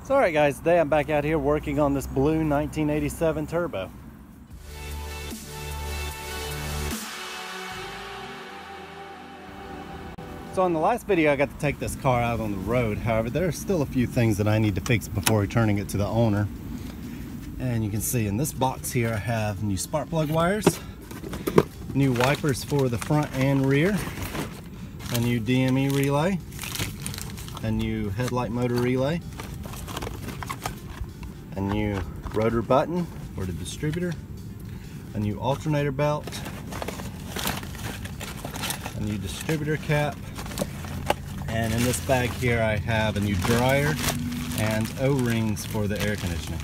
So alright guys, today I'm back out here working on this blue 1987 turbo. So in the last video I got to take this car out on the road. However, there are still a few things that I need to fix before returning it to the owner. And you can see in this box here I have new spark plug wires, new wipers for the front and rear, a new DME relay, a new headlight motor relay, a new rotor button for the distributor, a new alternator belt, a new distributor cap, and in this bag here I have a new dryer and O-rings for the air conditioning.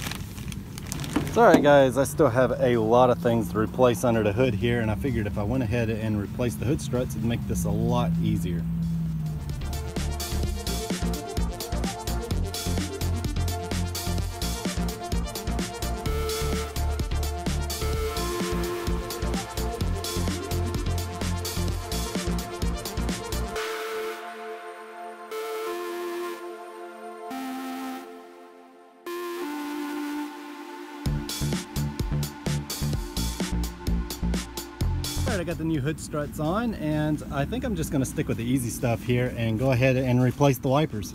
So alright guys, I still have a lot of things to replace under the hood here, and I figured if I went ahead and replaced the hood struts, it'd make this a lot easier. Alright, I got the new hood struts on, and I think I'm just going to stick with the easy stuff here and go ahead and replace the wipers.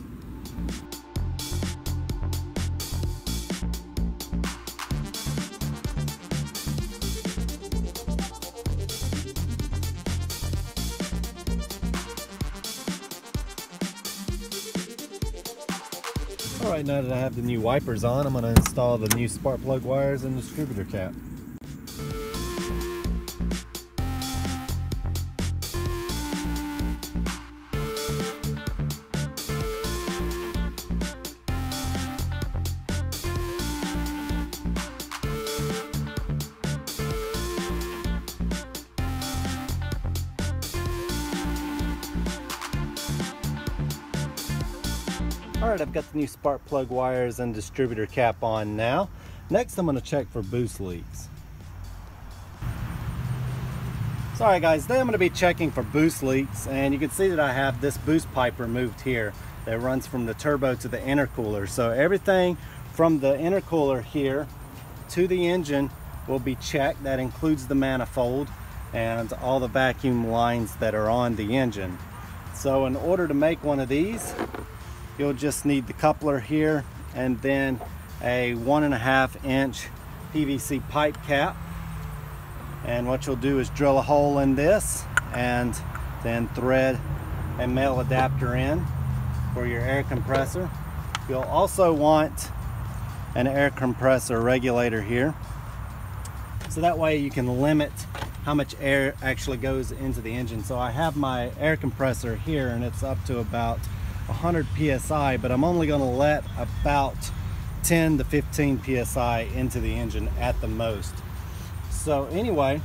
Alright, now that I have the new wipers on, I'm going to install the new spark plug wires and distributor cap. Alright, I've got the new spark plug wires and distributor cap on now. Next I'm going to check for boost leaks. Sorry guys, today I'm going to be checking for boost leaks, and you can see that I have this boost pipe removed here that runs from the turbo to the intercooler. So everything from the intercooler here to the engine will be checked. That includes the manifold and all the vacuum lines that are on the engine. So in order to make one of these, you'll just need the coupler here and then a 1.5 inch PVC pipe cap. And what you'll do is drill a hole in this and then thread a male adapter in for your air compressor. You'll also want an air compressor regulator here, so that way you can limit how much air actually goes into the engine. So I have my air compressor here and it's up to about 100 psi, but I'm only going to let about 10 to 15 psi into the engine at the most. So anyway,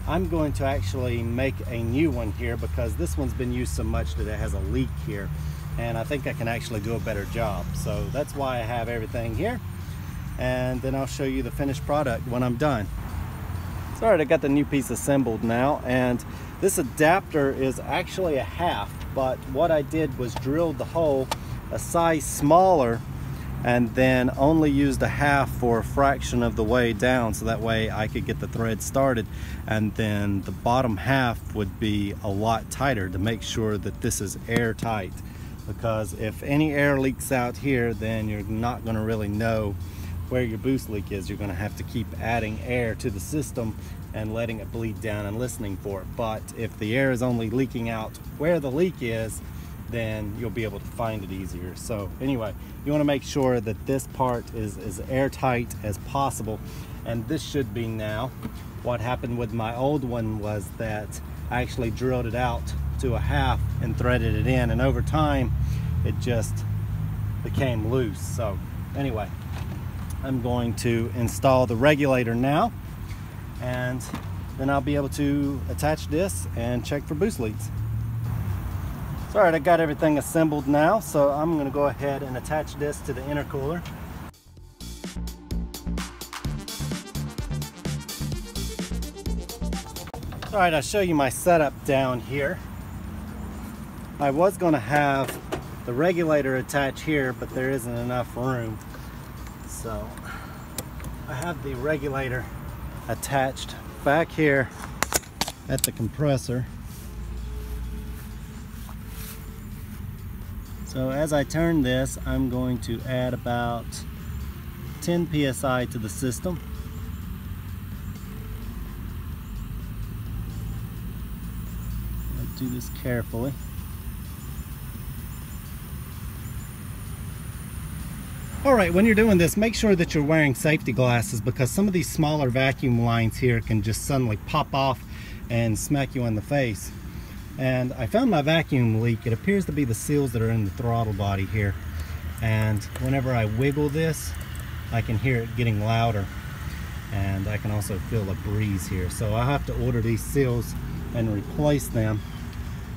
I'm going to actually make a new one here because this one's been used so much that it has a leak here, and I think I can actually do a better job. So that's why I have everything here, and then I'll show you the finished product when I'm done. So alright, I got the new piece assembled now, and this adapter is actually a half, but what I did was drilled the hole a size smaller and then only used a half for a fraction of the way down, so that way I could get the thread started, and then the bottom half would be a lot tighter to make sure that this is airtight, because if any air leaks out here, then you're not going to really know where your boost leak is. You're going to have to keep adding air to the system and letting it bleed down and listening for it. But if the air is only leaking out where the leak is, then you'll be able to find it easier. So anyway, you want to make sure that this part is as airtight as possible, and this should be now. What happened with my old one was that I actually drilled it out to a half and threaded it in, and over time it just became loose. So anyway, I'm going to install the regulator now, and then I'll be able to attach this and check for boost leaks. So alright, I got everything assembled now, so I'm going to go ahead and attach this to the intercooler. Alright, I'll show you my setup down here. I was going to have the regulator attached here, but there isn't enough room. So I have the regulator attached back here at the compressor. So as I turn this, I'm going to add about 10 psi to the system. I'll do this carefully. Alright, when you're doing this, make sure that you're wearing safety glasses, because some of these smaller vacuum lines here can just suddenly pop off and smack you in the face. And I found my vacuum leak. It appears to be the seals that are in the throttle body here. And whenever I wiggle this, I can hear it getting louder. And I can also feel a breeze here. So I have to order these seals and replace them.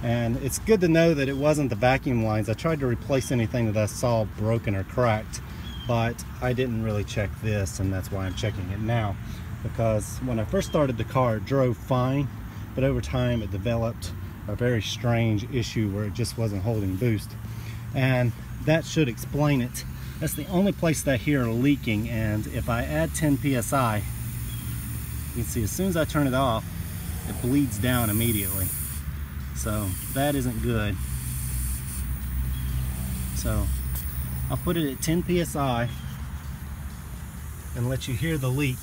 And it's good to know that it wasn't the vacuum lines. I tried to replace anything that I saw broken or cracked, but I didn't really check this, and that's why I'm checking it now. Because when I first started the car, it drove fine, but over time it developed a very strange issue where it just wasn't holding boost. And that should explain it. That's the only place that I hear leaking, and if I add 10 psi, you can see as soon as I turn it off, it bleeds down immediately. So that isn't good. So I'll put it at 10 psi and let you hear the leak.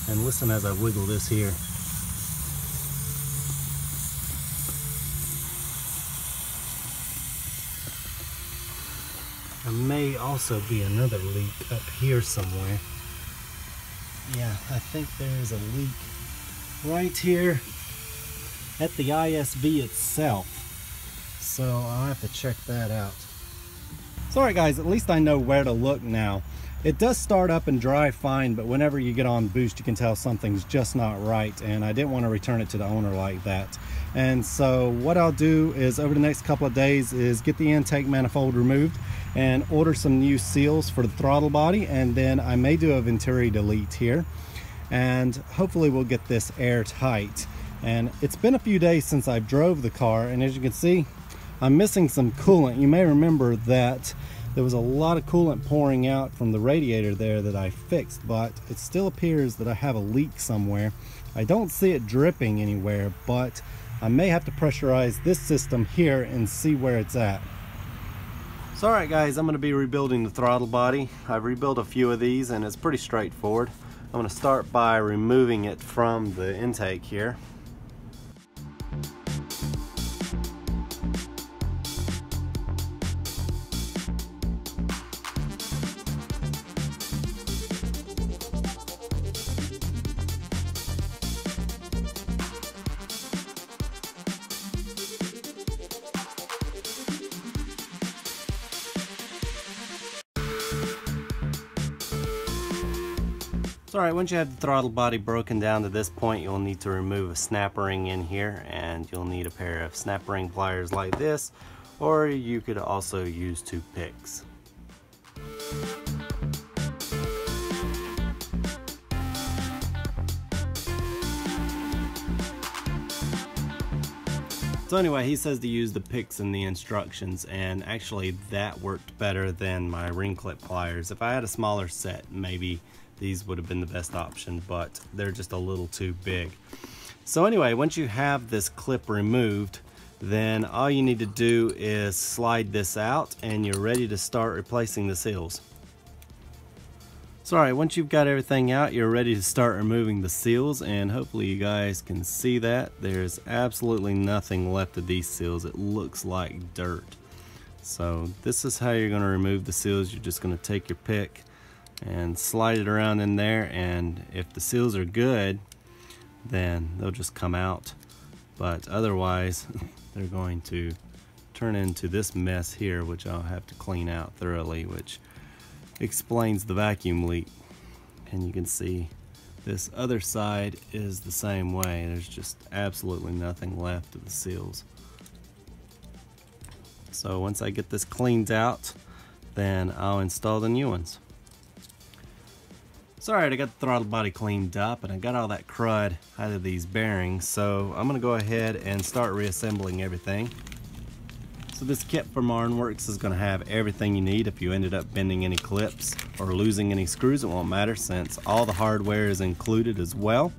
And listen as I wiggle this here. There may also be another leak up here somewhere. Yeah, I think there's a leak right here at the ISV itself. So I'll have to check that out. So alright guys, at least I know where to look now. It does start up and drive fine, but whenever you get on boost, you can tell something's just not right, and I didn't want to return it to the owner like that. And so what I'll do is over the next couple of days is get the intake manifold removed and order some new seals for the throttle body, and then I may do a Venturi delete here, and hopefully we'll get this airtight. And it's been a few days since I drove the car, and as you can see, I'm missing some coolant. You may remember that there was a lot of coolant pouring out from the radiator there that I fixed, but it still appears that I have a leak somewhere. I don't see it dripping anywhere, but I may have to pressurize this system here and see where it's at. So alright guys, I'm going to be rebuilding the throttle body. I've rebuilt a few of these and it's pretty straightforward. I'm going to start by removing it from the intake here. So alright, once you have the throttle body broken down to this point, you'll need to remove a snap ring in here, and you'll need a pair of snap ring pliers like this, or you could also use 2 pics. So anyway, he says to use the pics in the instructions, and actually that worked better than my ring clip pliers. If I had a smaller set, maybe these would have been the best option, but they're just a little too big. So anyway, once you have this clip removed, then all you need to do is slide this out and you're ready to start replacing the seals. So alright, once you've got everything out, you're ready to start removing the seals, and hopefully you guys can see that. There's absolutely nothing left of these seals. It looks like dirt. So this is how you're going to remove the seals. You're just going to take your pick and slide it around in there, and if the seals are good, then they'll just come out, but otherwise they're going to turn into this mess here, which I'll have to clean out thoroughly, which explains the vacuum leak. And you can see this other side is the same way. There's just absolutely nothing left of the seals. So once I get this cleaned out, then I'll install the new ones. It's alright, I got the throttle body cleaned up and I got all that crud out of these bearings, so I'm going to go ahead and start reassembling everything. So this kit from Ironworks is going to have everything you need. If you ended up bending any clips or losing any screws, it won't matter since all the hardware is included as well.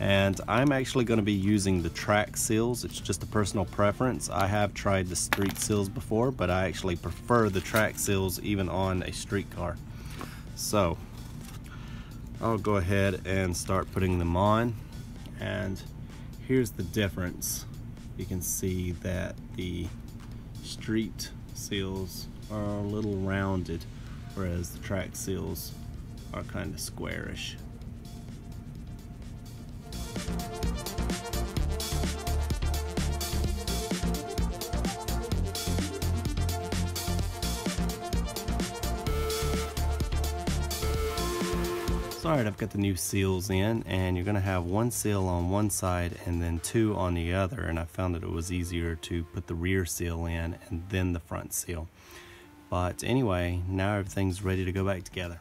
And I'm actually going to be using the track seals. It's just a personal preference. I have tried the street seals before, but I actually prefer the track seals even on a street car. So I'll go ahead and start putting them on, and here's the difference. You can see that the street seals are a little rounded, whereas the track seals are kind of squarish. Alright, I've got the new seals in, and you're going to have one seal on one side and then two on the other, and I found that it was easier to put the rear seal in and then the front seal. But anyway, now everything's ready to go back together.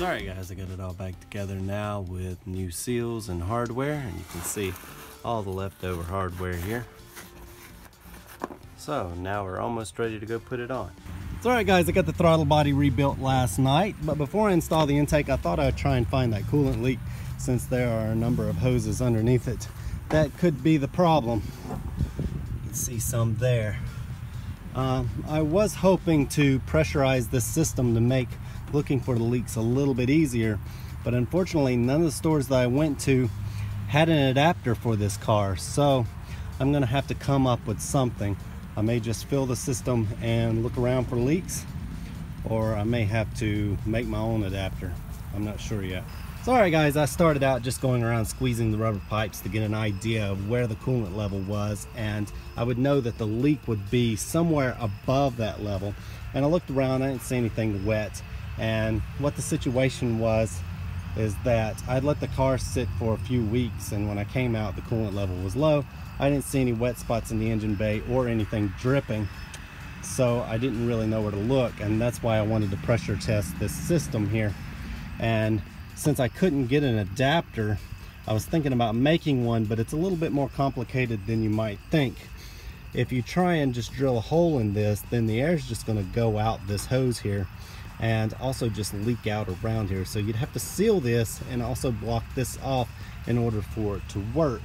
Alright guys, I got it all back together now with new seals and hardware, and you can see all the leftover hardware here. So now we're almost ready to go put it on. It's alright guys, I got the throttle body rebuilt last night, but before I install the intake I thought I'd try and find that coolant leak, since there are a number of hoses underneath it. That could be the problem. You can see some there. I was hoping to pressurize this system to make looking for the leaks a little bit easier, but unfortunately none of the stores that I went to had an adapter for this car, so I'm gonna have to come up with something. I may just fill the system and look around for leaks, or I may have to make my own adapter. I'm not sure yet. So alright guys, I started out just going around squeezing the rubber pipes to get an idea of where the coolant level was, and I would know that the leak would be somewhere above that level. And I looked around, I didn't see anything wet. And what the situation was is that I'd let the car sit for a few weeks, and when I came out the coolant level was low. I didn't see any wet spots in the engine bay or anything dripping, so I didn't really know where to look, and that's why I wanted to pressure test this system here. And since I couldn't get an adapter, I was thinking about making one, but it's a little bit more complicated than you might think. If you try and just drill a hole in this, then the air is just going to go out this hose here and also just leak out around here. So you'd have to seal this and also block this off in order for it to work.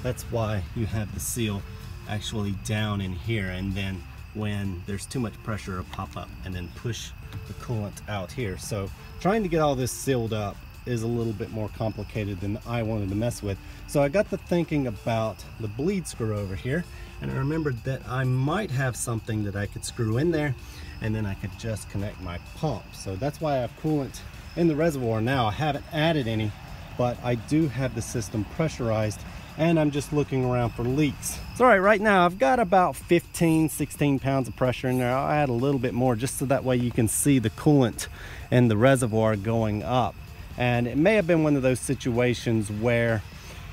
That's why you have the seal actually down in here, and then when there's too much pressure it'll pop up and then push the coolant out here. So trying to get all this sealed up is a little bit more complicated than I wanted to mess with. So I got to thinking about the bleed screw over here, and I remembered that I might have something that I could screw in there, and then I could just connect my pump. So that's why I have coolant in the reservoir now. I haven't added any, but I do have the system pressurized, and I'm just looking around for leaks. It's all right, right now I've got about 15-16 pounds of pressure in there. I'll add a little bit more just so that way you can see the coolant in the reservoir going up. And it may have been one of those situations where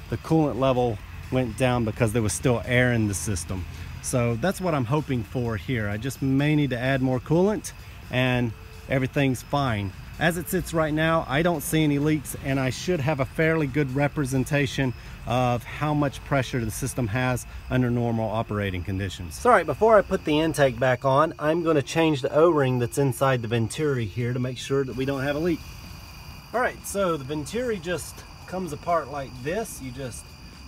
the coolant level went down because there was still air in the system. So that's what I'm hoping for here. I just may need to add more coolant and everything's fine. As it sits right now, I don't see any leaks, and I should have a fairly good representation of how much pressure the system has under normal operating conditions. So, all right, before I put the intake back on, I'm going to change the O-ring that's inside the venturi here to make sure that we don't have a leak. All right, so the venturi just comes apart like this. You just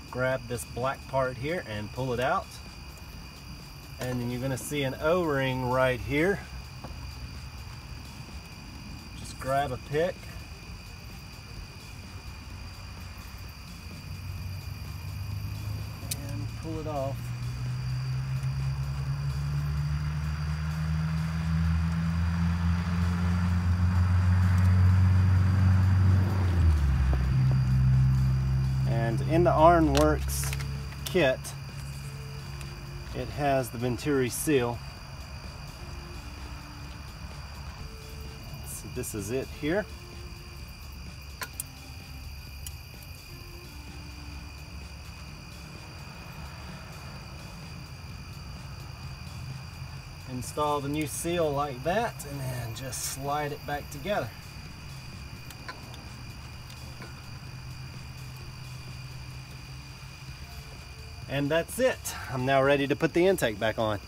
grab this black part here and pull it out, and then you're going to see an O-ring right here. Just grab a pick and pull it off. in the Ironworks kit, it has the Venturi seal. So this is it here. Install the new seal like that and then just slide it back together. And that's it. I'm now ready to put the intake back on.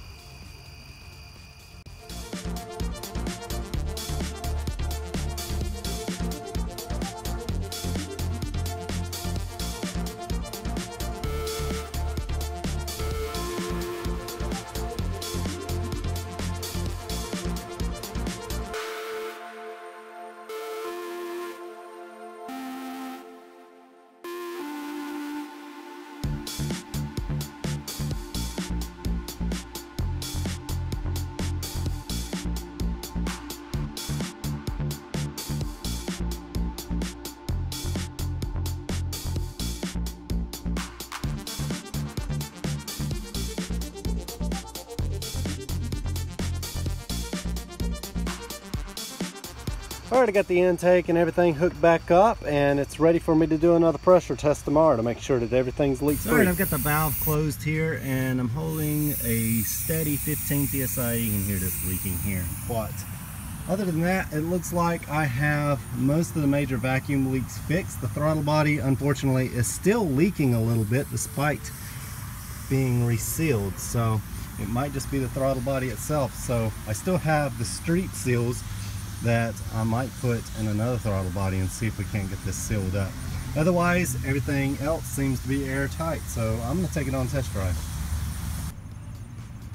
Alright, I got the intake and everything hooked back up, and it's ready for me to do another pressure test tomorrow to make sure that everything's leak free. Alright, I've got the valve closed here and I'm holding a steady 15 psi. You can hear this leaking here. But other than that, it looks like I have most of the major vacuum leaks fixed. The throttle body, unfortunately, is still leaking a little bit despite being resealed, so it might just be the throttle body itself. So I still have the street seals that I might put in another throttle body and see if we can't get this sealed up. Otherwise, everything else seems to be airtight, so I'm going to take it on test drive.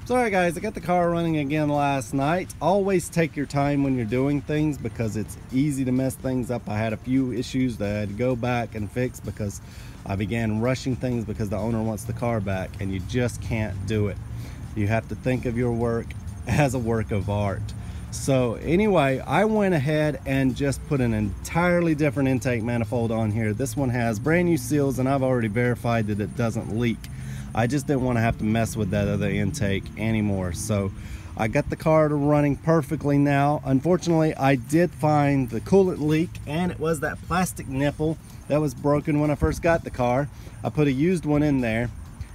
Sorry guys, I got the car running again last night. Always take your time when you're doing things because it's easy to mess things up. I had a few issues that I had to go back and fix because I began rushing things because the owner wants the car back, and you just can't do it. You have to think of your work as a work of art. So anyway, I went ahead and just put an entirely different intake manifold on here. This one has brand new seals and I've already verified that it doesn't leak. I just didn't want to have to mess with that other intake anymore. So I got the car running perfectly now. Unfortunately, I did find the coolant leak, and it was that plastic nipple that was broken when I first got the car. I put a used one in there,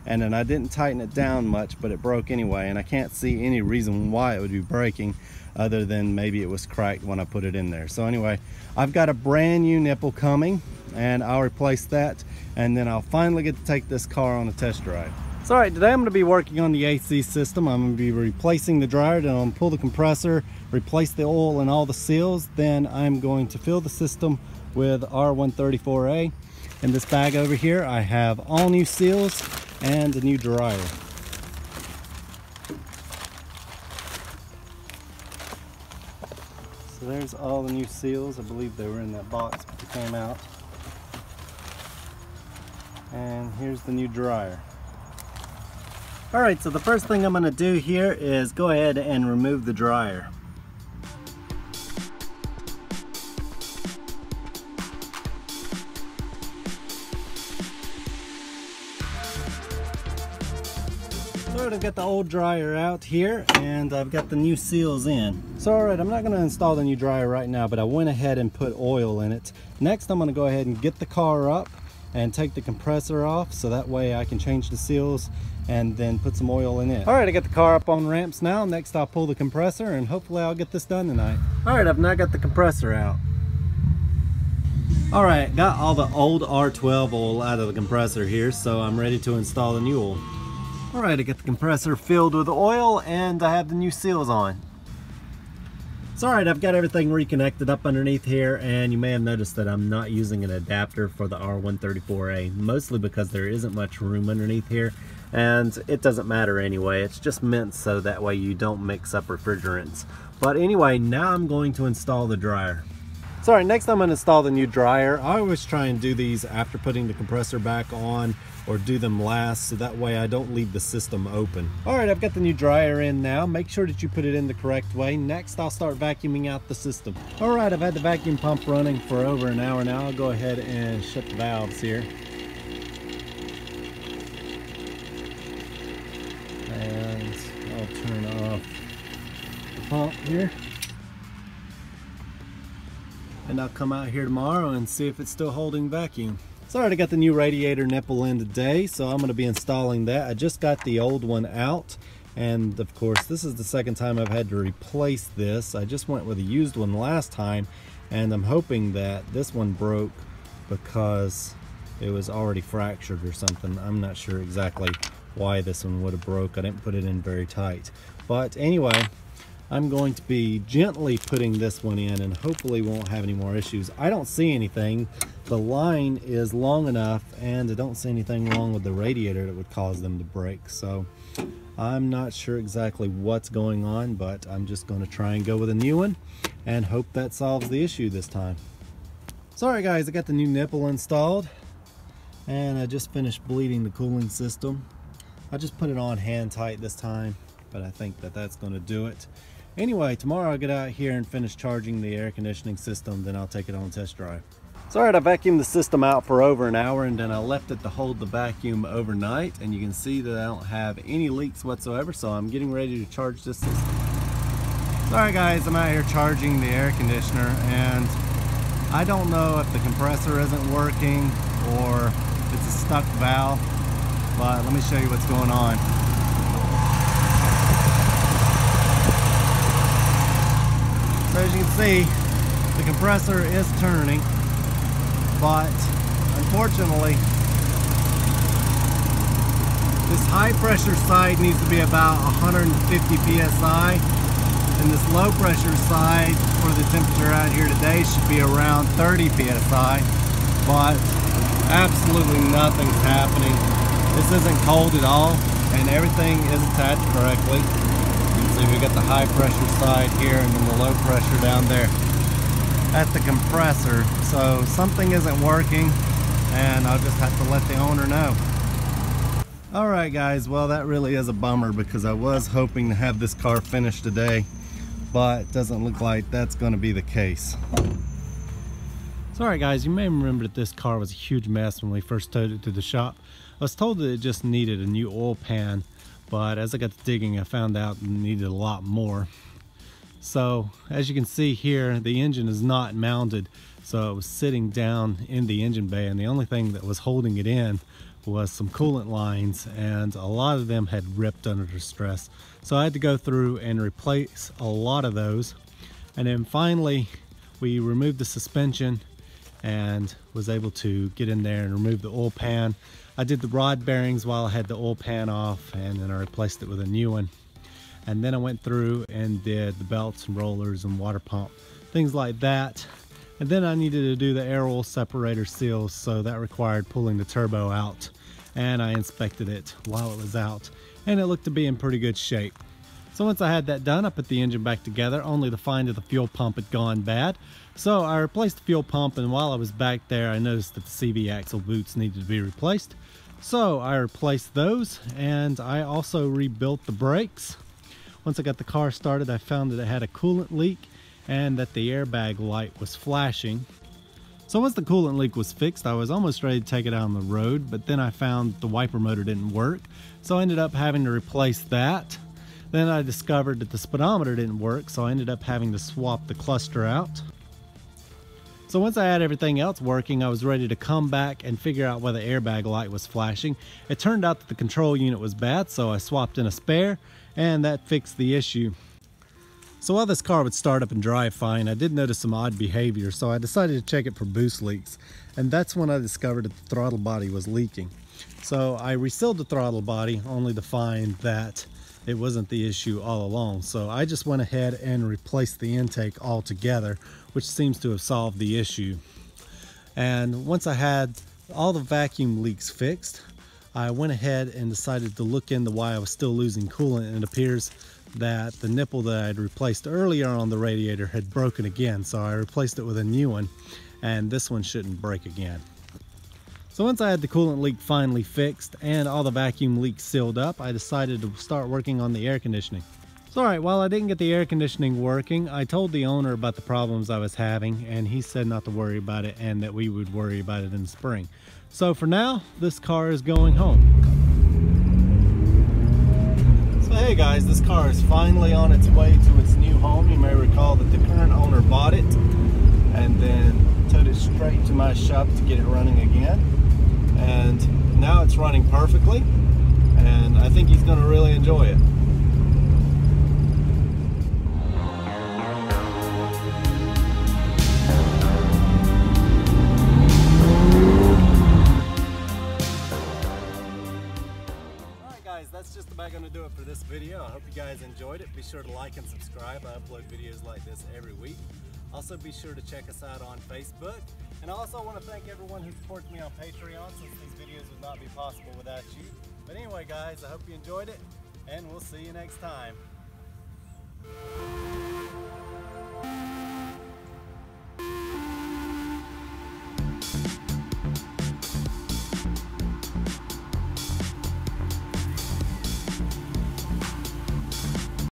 and then I didn't tighten it down much, but it broke anyway, and I can't see any reason why it would be breaking other than maybe it was cracked when I put it in there. So anyway, I've got a brand new nipple coming, and I'll replace that, and then I'll finally get to take this car on a test drive. So alright, today I'm going to be working on the AC system. I'm going to be replacing the dryer, then I'll pull the compressor, replace the oil and all the seals, then I'm going to fill the system with R134A. In this bag over here I have all new seals and a new dryer. So there's all the new seals. I believe they were in that box but they came out. And here's the new dryer. Alright, so the first thing I'm going to do here is go ahead and remove the dryer. Alright, I've got the old dryer out here and I've got the new seals in. So alright, I'm not going to install the new dryer right now, but I went ahead and put oil in it. Next I'm going to go ahead and get the car up and take the compressor off so that way I can change the seals and then put some oil in it. Alright, I got the car up on ramps now. Next I'll pull the compressor and hopefully I'll get this done tonight. Alright, I've now got the compressor out. Alright, got all the old R12 oil out of the compressor here, so I'm ready to install the new oil. Alright, I got the compressor filled with oil and I have the new seals on. So alright, I've got everything reconnected up underneath here, and you may have noticed that I'm not using an adapter for the R134A, mostly because there isn't much room underneath here, and it doesn't matter anyway. It's just meant so that way you don't mix up refrigerants. But anyway, now I'm going to install the dryer. So alright, next I'm going to install the new dryer. I always try and do these after putting the compressor back on, or do them last, so that way I don't leave the system open. Alright, I've got the new dryer in now. Make sure that you put it in the correct way. Next I'll start vacuuming out the system. Alright, I've had the vacuum pump running for over an hour now. I'll go ahead and shut the valves here. pump here. And I'll come out here tomorrow and see if it's still holding vacuum. So I already got the new radiator nipple in today, so I'm going to be installing that. I just got the old one out, and of course this is the second time I've had to replace this. I just went with a used one last time, and I'm hoping that this one broke because it was already fractured or something. I'm not sure exactly why this one would have broke. I didn't put it in very tight. But anyway, I'm going to be gently putting this one in and hopefully won't have any more issues. I don't see anything. The line is long enough and I don't see anything wrong with the radiator that would cause them to break. So I'm not sure exactly what's going on, but I'm just going to try and go with a new one and hope that solves the issue this time. Sorry guys, I got the new nipple installed and I just finished bleeding the cooling system. I just put it on hand tight this time, but I think that that's going to do it. Anyway, tomorrow I'll get out here and finish charging the air conditioning system, then I'll take it on test drive. So alright, I vacuumed the system out for over an hour and then I left it to hold the vacuum overnight, and you can see that I don't have any leaks whatsoever, so I'm getting ready to charge this system. Alright guys, I'm out here charging the air conditioner and I don't know if the compressor isn't working or if it's a stuck valve, but let me show you what's going on. So as you can see, the compressor is turning, but unfortunately this high pressure side needs to be about 150 psi, and this low pressure side for the temperature out here today should be around 30 psi, but absolutely nothing's happening. This isn't cold at all and everything is attached correctly. You can see we got the high pressure side here and then the low pressure down there at the compressor. So something isn't working and I'll just have to let the owner know. Alright guys, well that really is a bummer because I was hoping to have this car finished today, but it doesn't look like that's going to be the case. So alright guys, you may remember that this car was a huge mess when we first towed it to the shop. I was told that it just needed a new oil pan, but as I got to digging I found out it needed a lot more. So as you can see here, the engine is not mounted, so it was sitting down in the engine bay, and the only thing that was holding it in was some coolant lines, and a lot of them had ripped under the stress. So I had to go through and replace a lot of those, and then finally we removed the suspension and was able to get in there and remove the oil pan. I did the rod bearings while I had the oil pan off, and then I replaced it with a new one. And then I went through and did the belts and rollers and water pump, things like that. And then I needed to do the air oil separator seals, so that required pulling the turbo out. And I inspected it while it was out, and it looked to be in pretty good shape. So once I had that done, I put the engine back together, only to find that the fuel pump had gone bad. So I replaced the fuel pump, and while I was back there, I noticed that the CV axle boots needed to be replaced. So I replaced those, and I also rebuilt the brakes. Once I got the car started, I found that it had a coolant leak and that the airbag light was flashing. So once the coolant leak was fixed, I was almost ready to take it out on the road, but then I found the wiper motor didn't work, so I ended up having to replace that. Then I discovered that the speedometer didn't work, so I ended up having to swap the cluster out. So once I had everything else working, I was ready to come back and figure out why the airbag light was flashing. It turned out that the control unit was bad, so I swapped in a spare, and that fixed the issue. So while this car would start up and drive fine, I did notice some odd behavior, so I decided to check it for boost leaks. And that's when I discovered that the throttle body was leaking. So I resealed the throttle body, only to find that it wasn't the issue all along. So I just went ahead and replaced the intake altogether, which seems to have solved the issue. And once I had all the vacuum leaks fixed, I went ahead and decided to look into why I was still losing coolant, and it appears that the nipple that I had replaced earlier on the radiator had broken again. So I replaced it with a new one, and this one shouldn't break again. So once I had the coolant leak finally fixed and all the vacuum leaks sealed up, I decided to start working on the air conditioning. So alright, while I didn't get the air conditioning working, I told the owner about the problems I was having, and he said not to worry about it and that we would worry about it in the spring. So for now, this car is going home. So Okay guys, this car is finally on its way to its new home. You may recall that the current owner bought it and then towed it straight to my shop to get it running again. And now it's running perfectly, and I think he's going to really enjoy it. That's just about going to do it for this video. I hope you guys enjoyed it. Be sure to like and subscribe. I upload videos like this every week. Also be sure to check us out on Facebook. And I also want to thank everyone who supports me on Patreon, since these videos would not be possible without you. But anyway guys, I hope you enjoyed it, and we'll see you next time.